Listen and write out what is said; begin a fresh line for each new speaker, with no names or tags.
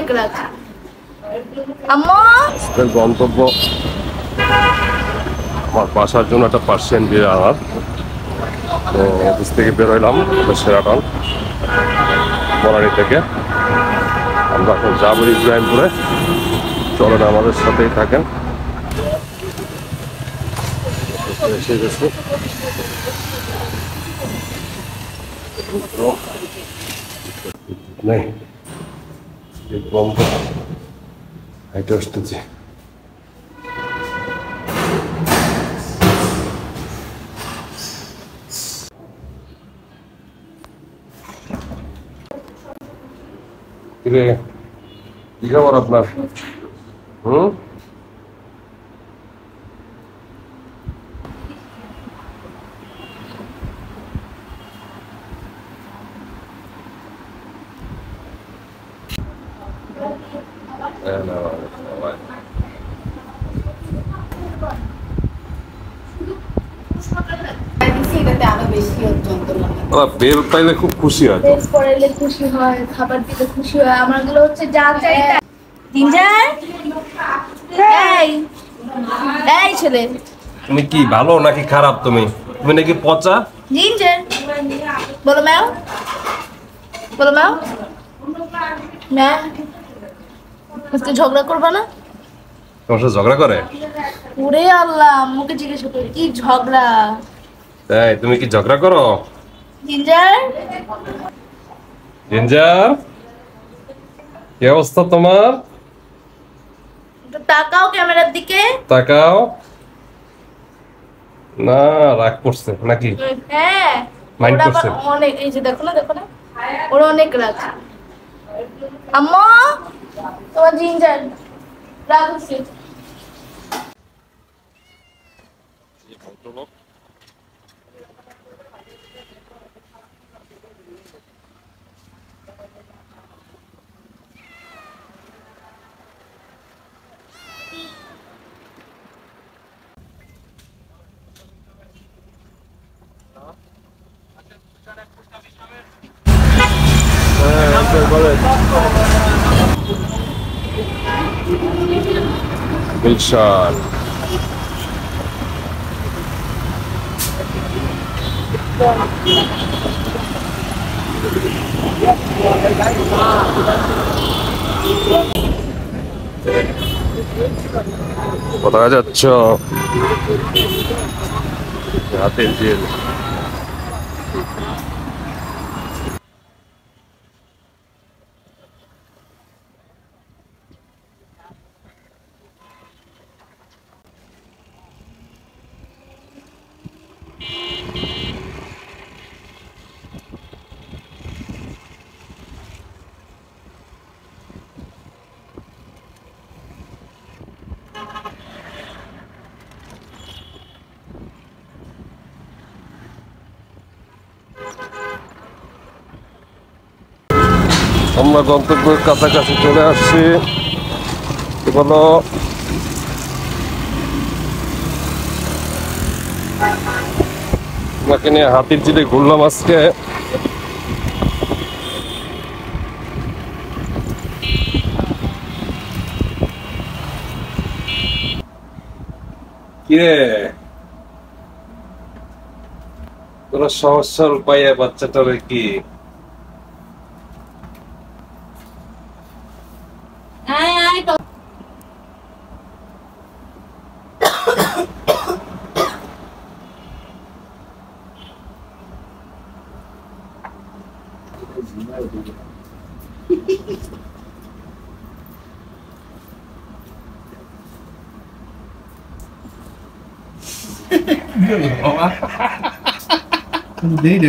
অনেক রাত। আম্মা
গন্তব্য আমার বাসার জন্য একটা পার্সিয়ান বিয়ে আনার, তো অফিস থেকে বেরোইলাম সেরাটন বনানী থেকে। আমরা এখন যাবো ইব্রাহিমপুরে, চলেন আমাদের সাথেই থাকেন। এসে গেছি নেই বন্ধ, হাইটে আসতেছি। কি খবর আপনার? বেল পাইলে খুব খুশি হয়,
বেল পড়াইলে খুশি হয়, খাবার দিলে খুশি হয়। আমারগুলো হচ্ছে যা চাই তাই। জিঞ্জার, এই এই ছেলে,
তুমি কি ভালো নাকি খারাপ? তুমি তুমি নাকি পচা?
জিঞ্জার বলো ম্যাও, বলো ম্যাও। ম্যা আজকে ঝগড়া করবা না?
তোমার সাথে ঝগড়া করে?
ওরে আল্লাহ, মুখে জিজ্ঞেস করি কি ঝগড়া।
তাই তুমি কি ঝগড়া করো?
জিঞ্জার
জিঞ্জার, কি অবস্থা তোমার?
একটু তাকাও ক্যামেরার দিকে।
তাকাও না, রাগ করছে নাকি?
হ্যাঁ,
মাইন্ড
ওরা আবার
করছে?
অনেক, এই যে দেখো না, দেখো না, ওরা অনেক রাগ। আম্মা তোমার জিঞ্জার রাগ হচ্ছে।
গুলশান কোথায় যাচ্ছ? হাতের জেল। আমরা গন্তব্যের কাছাকাছি চলে আসছি। বলো, তোমাকে নিয়ে হাতির ঝিলে ঘুরলাম আজকে। কিরে তোরা সহজ সরল পাইয়া বাচ্চাটারে কি
Dele.